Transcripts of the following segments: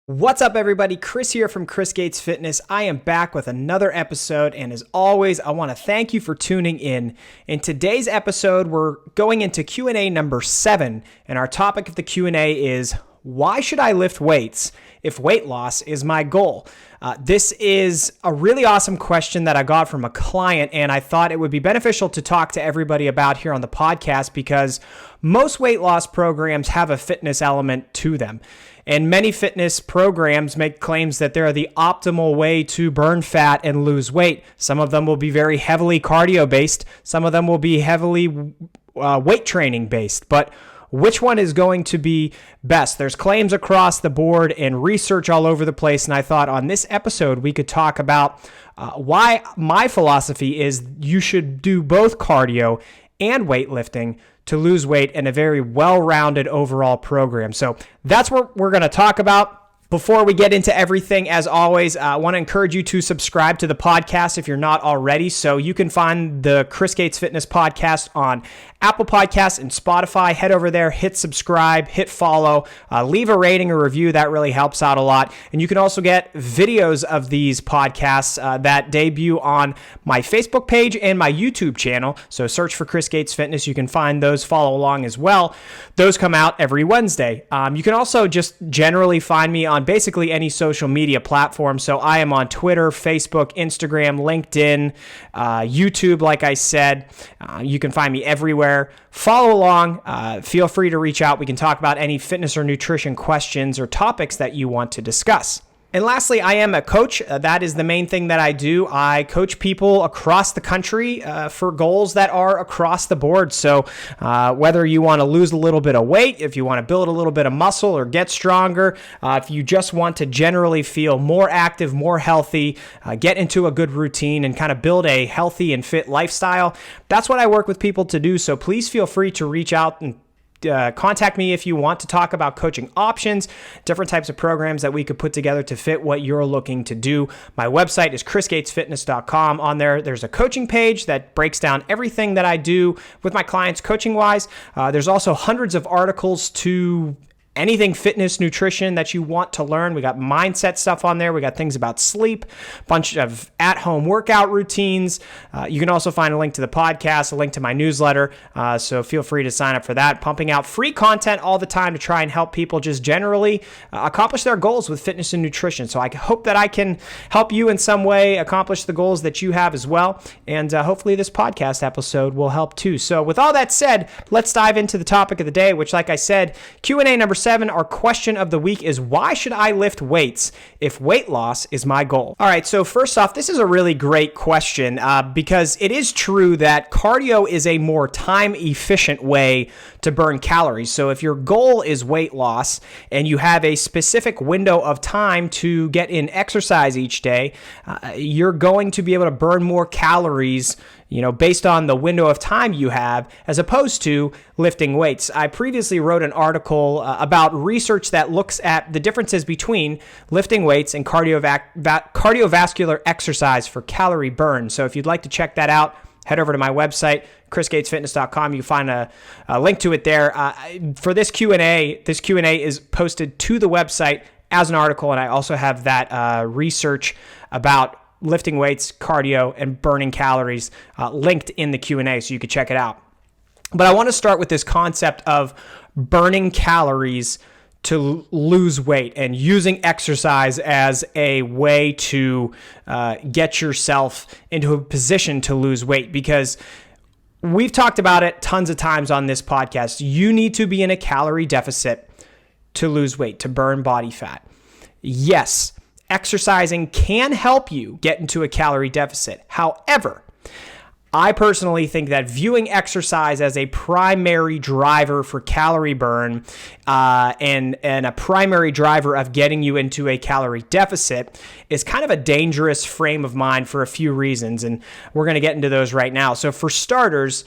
What's up, everybody? Chris here from Chris Gates Fitness. I am back with another episode, and as always, I want to thank you for tuning in. In today's episode, we're going into Q&A number 7, and our topic of the Q&A is, why should I lift weights if weight loss is my goal? This is a really awesome question that I got from a client, and I thought it would be beneficial to talk to everybody about here on the podcast because most weight loss programs have a fitness element to them. And many fitness programs make claims that they're the optimal way to burn fat and lose weight. Some of them will be very heavily cardio based. Some of them will be heavily weight training based. But which one is going to be best? There's claims across the board and research all over the place. And I thought on this episode, we could talk about why my philosophy is you should do both cardio and weightlifting to lose weight in a very well-rounded overall program. So that's what we're going to talk about. Before we get into everything, as always, I want to encourage you to subscribe to the podcast if you're not already. So you can find the Chris Gates Fitness podcast on Apple Podcasts and Spotify. Head over there, hit subscribe, hit follow, leave a rating or review. That really helps out a lot. And you can also get videos of these podcasts that debut on my Facebook page and my YouTube channel. So search for Chris Gates Fitness. You can find those, follow along as well. Those come out every Wednesday. You can also just generally find me on basically any social media platform. So I am on Twitter, Facebook, Instagram, LinkedIn, YouTube, like I said. You can find me everywhere. Follow along. Feel free to reach out. We can talk about any fitness or nutrition questions or topics that you want to discuss. And lastly, I am a coach. That is the main thing that I do. I coach people across the country for goals that are across the board. So whether you want to lose a little bit of weight, if you want to build a little bit of muscle or get stronger, if you just want to generally feel more active, more healthy, get into a good routine and kind of build a healthy and fit lifestyle, that's what I work with people to do. So please feel free to reach out and contact me if you want to talk about coaching options, different types of programs that we could put together to fit what you're looking to do. My website is chrisgatesfitness.com. On there's a coaching page that breaks down everything that I do with my clients coaching-wise. There's also hundreds of articles to anything fitness, nutrition that you want to learn. We got mindset stuff on there. We got things about sleep, a bunch of at-home workout routines. You can also find a link to the podcast, a link to my newsletter. So feel free to sign up for that. Pumping out free content all the time to try and help people just generally accomplish their goals with fitness and nutrition. So I hope that I can help you in some way accomplish the goals that you have as well. And hopefully this podcast episode will help too. So with all that said, let's dive into the topic of the day, which, like I said, Q&A number 7, our question of the week is, why should I lift weights if weight loss is my goal? All right, so first off, this is a really great question because it is true that cardio is a more time-efficient way to burn calories. So if your goal is weight loss and you have a specific window of time to get in exercise each day, you're going to be able to burn more calories based on the window of time you have, as opposed to lifting weights. I previously wrote an article about research that looks at the differences between lifting weights and cardiovascular exercise for calorie burn. So if you'd like to check that out, head over to my website, chrisgatesfitness.com. You find a link to it there. For this Q&A is posted to the website as an article, and I also have that research about lifting weights, cardio, and burning calories linked in the Q&A, so you can check it out. But I want to start with this concept of burning calories to lose weight and using exercise as a way to get yourself into a position to lose weight, because we've talked about it tons of times on this podcast. You need to be in a calorie deficit to lose weight, to burn body fat. Yes, exercising can help you get into a calorie deficit. However, I personally think that viewing exercise as a primary driver for calorie burn and a primary driver of getting you into a calorie deficit is kind of a dangerous frame of mind for a few reasons, and we're going to get into those right now. So for starters,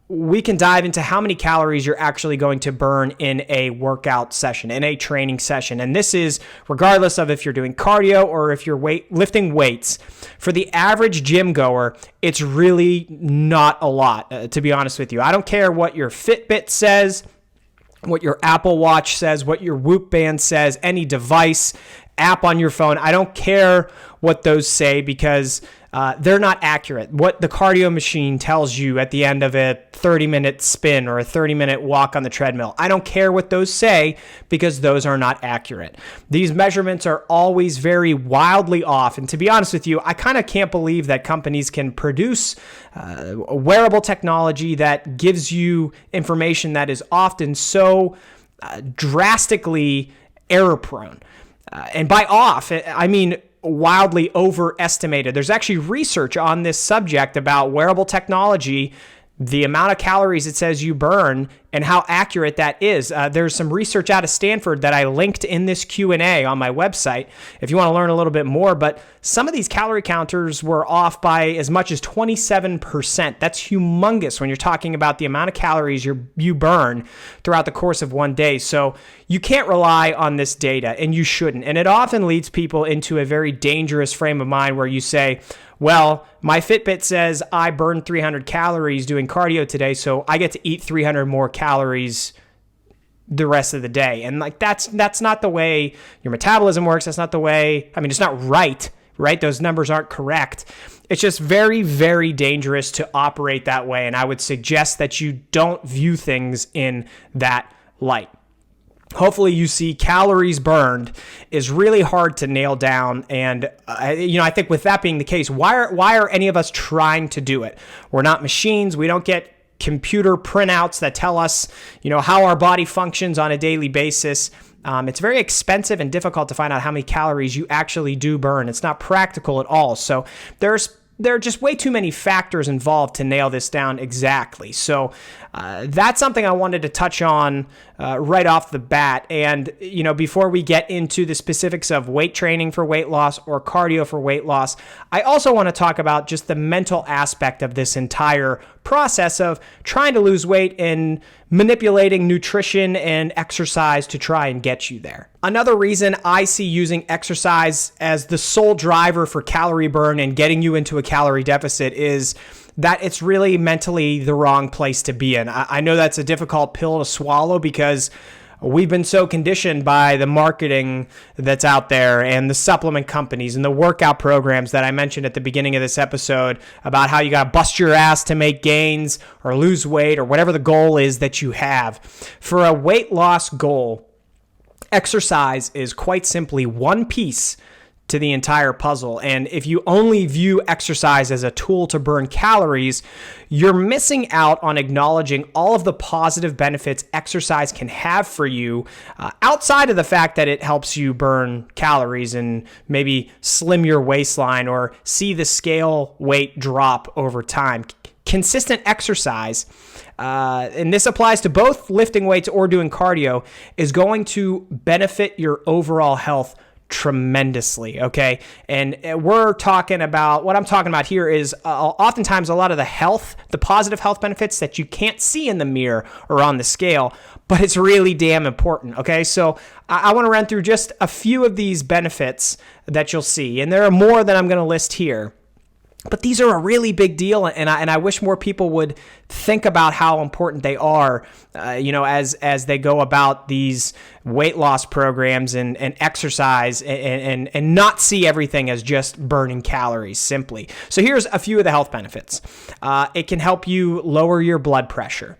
we can dive into how many calories you're actually going to burn in a workout session, in a training session. And this is regardless of if you're doing cardio or if you're lifting weights. For the average gym goer, it's really not a lot, to be honest with you. I don't care what your Fitbit says what your Apple Watch says, what your Whoop band says, any device, app on your phone. I don't care what those say because they're not accurate. What the cardio machine tells you at the end of a 30-minute spin or a 30-minute walk on the treadmill, I don't care what those say because those are not accurate. These measurements are always very wildly off. And to be honest with you, I kind of can't believe that companies can produce wearable technology that gives you information that is often so drastically error prone. And by off, I mean wildly overestimated. There's actually research on this subject about wearable technology, the amount of calories it says you burn, and how accurate that is. There's some research out of Stanford that I linked in this Q&A on my website if you want to learn a little bit more, but some of these calorie counters were off by as much as 27%. That's humongous when you're talking about the amount of calories you burn throughout the course of one day. So you can't rely on this data, and you shouldn't. And it often leads people into a very dangerous frame of mind where you say, well, my Fitbit says I burned 300 calories doing cardio today, so I get to eat 300 more calories the rest of the day. And like that's not the way your metabolism works. That's not the way, it's not right? Those numbers aren't correct. It's just very, very dangerous to operate that way. And I would suggest that you don't view things in that light. Hopefully you see calories burned is really hard to nail down. And, I think with that being the case, why are any of us trying to do it? We're not machines. We don't get computer printouts that tell us, how our body functions on a daily basis. It's very expensive and difficult to find out how many calories you actually do burn. It's not practical at all. So there are just way too many factors involved to nail this down exactly. So that's something I wanted to touch on right off the bat. And, before we get into the specifics of weight training for weight loss or cardio for weight loss, I also want to talk about just the mental aspect of this entire process of trying to lose weight and manipulating nutrition and exercise to try and get you there. Another reason I see using exercise as the sole driver for calorie burn and getting you into a calorie deficit is that it's really mentally the wrong place to be in. I know that's a difficult pill to swallow because we've been so conditioned by the marketing that's out there and the supplement companies and the workout programs that I mentioned at the beginning of this episode about how you got to bust your ass to make gains or lose weight or whatever the goal is that you have. For a weight loss goal, exercise is quite simply one piece to the entire puzzle. And if you only view exercise as a tool to burn calories, you're missing out on acknowledging all of the positive benefits exercise can have for you outside of the fact that it helps you burn calories and maybe slim your waistline or see the scale weight drop over time. Consistent exercise, and this applies to both lifting weights or doing cardio, is going to benefit your overall health tremendously, okay? And what I'm talking about here is oftentimes a lot of the positive health benefits that you can't see in the mirror or on the scale, but it's really damn important, okay? So I want to run through just a few of these benefits that you'll see, and there are more that I'm going to list here. But these are a really big deal, and I wish more people would think about how important they are, as they go about these weight loss programs and exercise and not see everything as just burning calories simply. So here's a few of the health benefits. It can help you lower your blood pressure,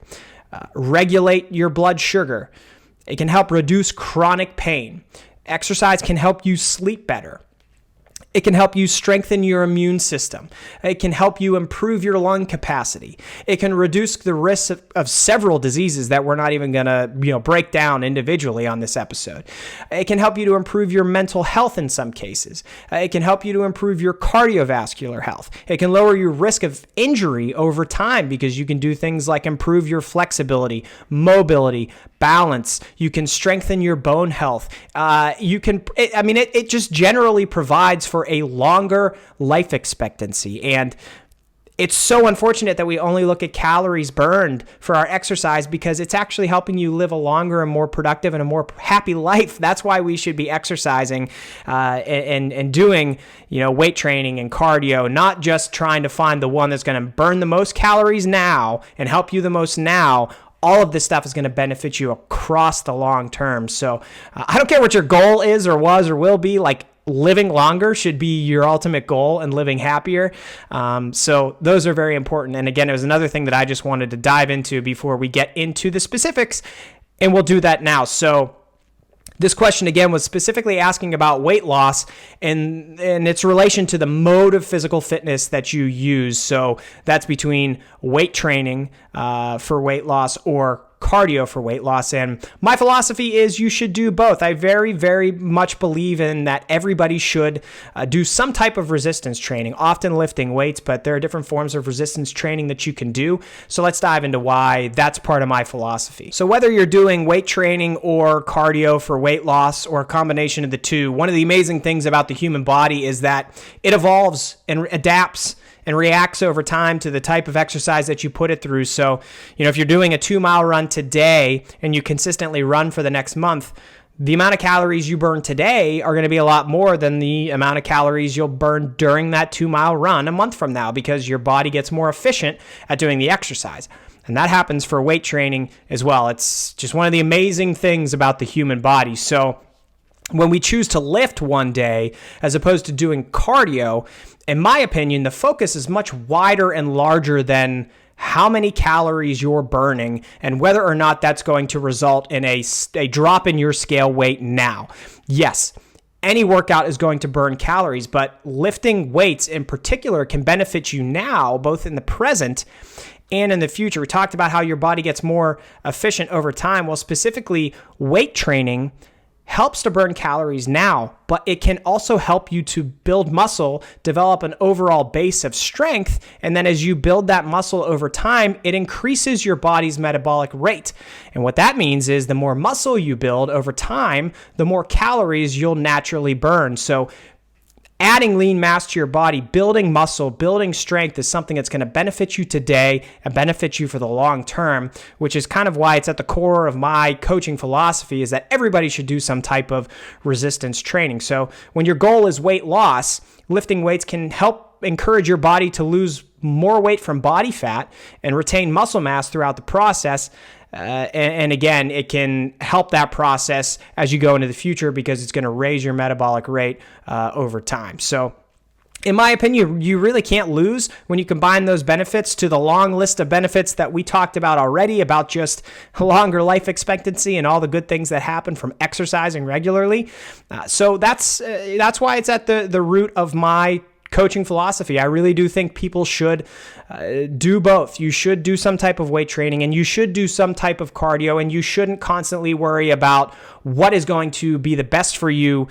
regulate your blood sugar. It can help reduce chronic pain. Exercise can help you sleep better. It can help you strengthen your immune system. It can help you improve your lung capacity. It can reduce the risk of several diseases that we're not even going to, break down individually on this episode. It can help you to improve your mental health in some cases. It can help you to improve your cardiovascular health. It can lower your risk of injury over time because you can do things like improve your flexibility, mobility, balance. You can strengthen your bone health. It just generally provides for a longer life expectancy. And it's so unfortunate that we only look at calories burned for our exercise because it's actually helping you live a longer and more productive and a more happy life. That's why we should be exercising and doing, weight training and cardio, not just trying to find the one that's going to burn the most calories now and help you the most now, all of this stuff is going to benefit you across the long term. So I don't care what your goal is or was or will be, like living longer should be your ultimate goal and living happier. So those are very important. And again, it was another thing that I just wanted to dive into before we get into the specifics, and we'll do that now. So this question again was specifically asking about weight loss and its relation to the mode of physical fitness that you use. So that's between weight training for weight loss or cardio for weight loss. And my philosophy is you should do both. I very, very much believe in that everybody should do some type of resistance training, often lifting weights, but there are different forms of resistance training that you can do. So let's dive into why that's part of my philosophy. So whether you're doing weight training or cardio for weight loss or a combination of the two, one of the amazing things about the human body is that it evolves and adapts and reacts over time to the type of exercise that you put it through. So, if you're doing a 2-mile run today and you consistently run for the next month, the amount of calories you burn today are going to be a lot more than the amount of calories you'll burn during that 2-mile run a month from now, because your body gets more efficient at doing the exercise. And that happens for weight training as well. It's just one of the amazing things about the human body. So when we choose to lift one day as opposed to doing cardio, in my opinion, the focus is much wider and larger than how many calories you're burning and whether or not that's going to result in a drop in your scale weight now. Yes, any workout is going to burn calories, but lifting weights in particular can benefit you now, both in the present and in the future. We talked about how your body gets more efficient over time. Well, specifically, weight training helps to burn calories now, but it can also help you to build muscle, develop an overall base of strength, and then as you build that muscle over time, it increases your body's metabolic rate. And what that means is the more muscle you build over time, the more calories you'll naturally burn. So adding lean mass to your body, building muscle, building strength is something that's going to benefit you today and benefit you for the long term, which is kind of why it's at the core of my coaching philosophy, is that everybody should do some type of resistance training. So when your goal is weight loss, lifting weights can help encourage your body to lose more weight from body fat and retain muscle mass throughout the process. And again, it can help that process as you go into the future because it's going to raise your metabolic rate over time. So in my opinion, you really can't lose when you combine those benefits to the long list of benefits that we talked about already, about just longer life expectancy and all the good things that happen from exercising regularly. So that's why it's at the root of my coaching philosophy. I really do think people should do both. You should do some type of weight training and you should do some type of cardio, and you shouldn't constantly worry about what is going to be the best for you,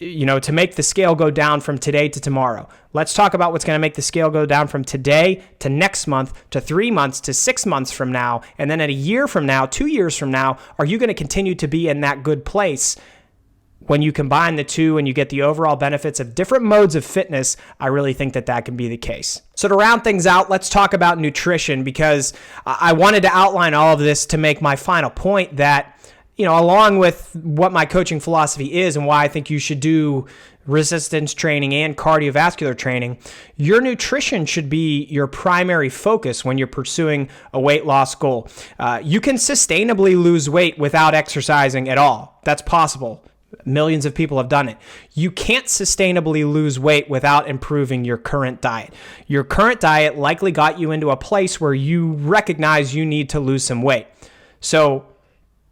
to make the scale go down from today to tomorrow. Let's talk about what's going to make the scale go down from today to next month to 3 months to 6 months from now. And then at a year from now, 2 years from now, are you going to continue to be in that good place? When you combine the two and you get the overall benefits of different modes of fitness, I really think that can be the case. So to round things out, let's talk about nutrition, because I wanted to outline all of this to make my final point that, along with what my coaching philosophy is and why I think you should do resistance training and cardiovascular training, your nutrition should be your primary focus when you're pursuing a weight loss goal. You can sustainably lose weight without exercising at all. That's possible. Millions of people have done it. You can't sustainably lose weight without improving your current diet. Your current diet likely got you into a place where you recognize you need to lose some weight. So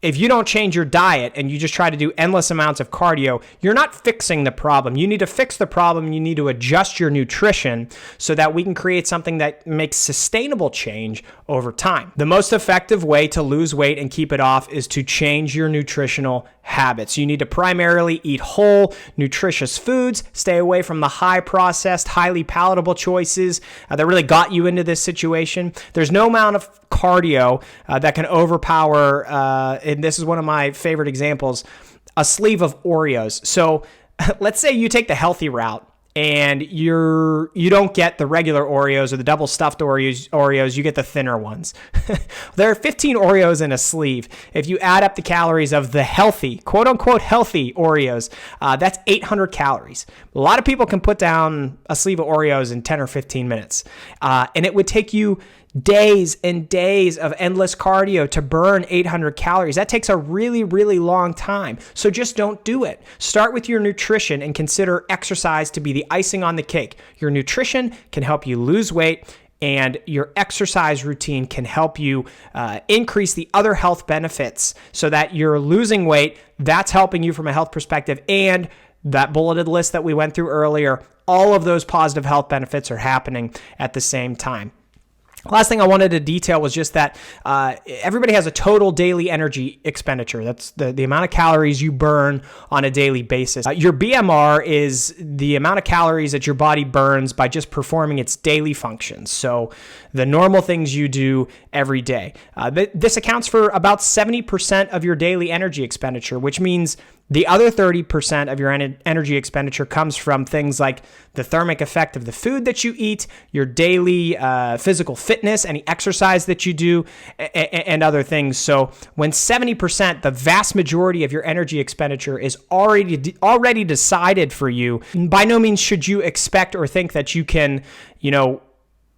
if you don't change your diet and you just try to do endless amounts of cardio, you're not fixing the problem. You need to fix the problem. You need to adjust your nutrition so that we can create something that makes sustainable change over time. The most effective way to lose weight and keep it off is to change your nutritional habits. You need to primarily eat whole, nutritious foods, stay away from the high processed, highly palatable choices that really got you into this situation. There's no amount of cardio that can overpower, and this is one of my favorite examples, a sleeve of Oreos. So let's say you take the healthy route and you don't get the regular Oreos or the double stuffed Oreos, you get the thinner ones. There are 15 Oreos in a sleeve. If you add up the calories of the healthy, quote unquote healthy Oreos, that's 800 calories. A lot of people can put down a sleeve of Oreos in 10 or 15 minutes. And it would take you days and days of endless cardio to burn 800 calories. That takes a really, really long time. So just don't do it. Start with your nutrition and consider exercise to be the icing on the cake. Your nutrition can help you lose weight, and your exercise routine can help you increase the other health benefits so that you're losing weight. That's helping you from a health perspective. And that bulleted list that we went through earlier, all of those positive health benefits are happening at the same time. Last thing I wanted to detail was just that everybody has a total daily energy expenditure. That's the amount of calories you burn on a daily basis. Your BMR is the amount of calories that your body burns by just performing its daily functions. So the normal things you do every day. This accounts for about 70% of your daily energy expenditure, which means the other 30% of your energy expenditure comes from things like the thermic effect of the food that you eat, your daily physical fitness, any exercise that you do, and other things. So when 70%, the vast majority of your energy expenditure is already decided for you, by no means should you expect or think that you can,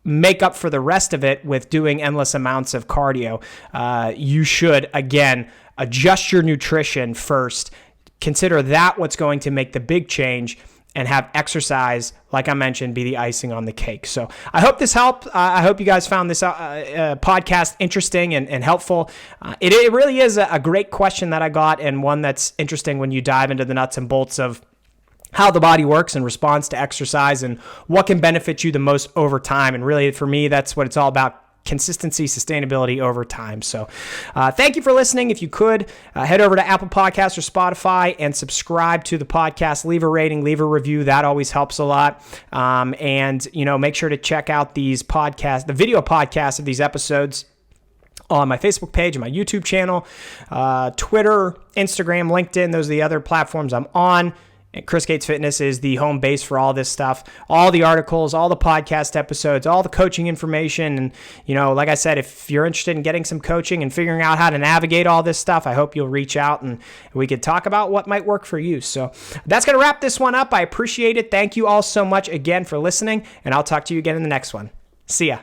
make up for the rest of it with doing endless amounts of cardio. You should, again, adjust your nutrition first. Consider that what's going to make the big change, and have exercise, like I mentioned, be the icing on the cake. So I hope this helped. I hope you guys found this podcast interesting and helpful. It really is a great question that I got, and one that's interesting when you dive into the nuts and bolts of how the body works and responds to exercise and what can benefit you the most over time. And really, for me, that's what it's all about. Consistency, sustainability over time. So thank you for listening. If you could, head over to Apple Podcasts or Spotify and subscribe to the podcast. Leave a rating, leave a review. That always helps a lot. And make sure to check out these podcasts, the video podcasts of these episodes on my Facebook page and my YouTube channel, Twitter, Instagram, LinkedIn. Those are the other platforms I'm on. And Chris Gates Fitness is the home base for all this stuff, all the articles, all the podcast episodes, all the coaching information. And, like I said, if you're interested in getting some coaching and figuring out how to navigate all this stuff, I hope you'll reach out and we could talk about what might work for you. So that's going to wrap this one up. I appreciate it. Thank you all so much again for listening, and I'll talk to you again in the next one. See ya.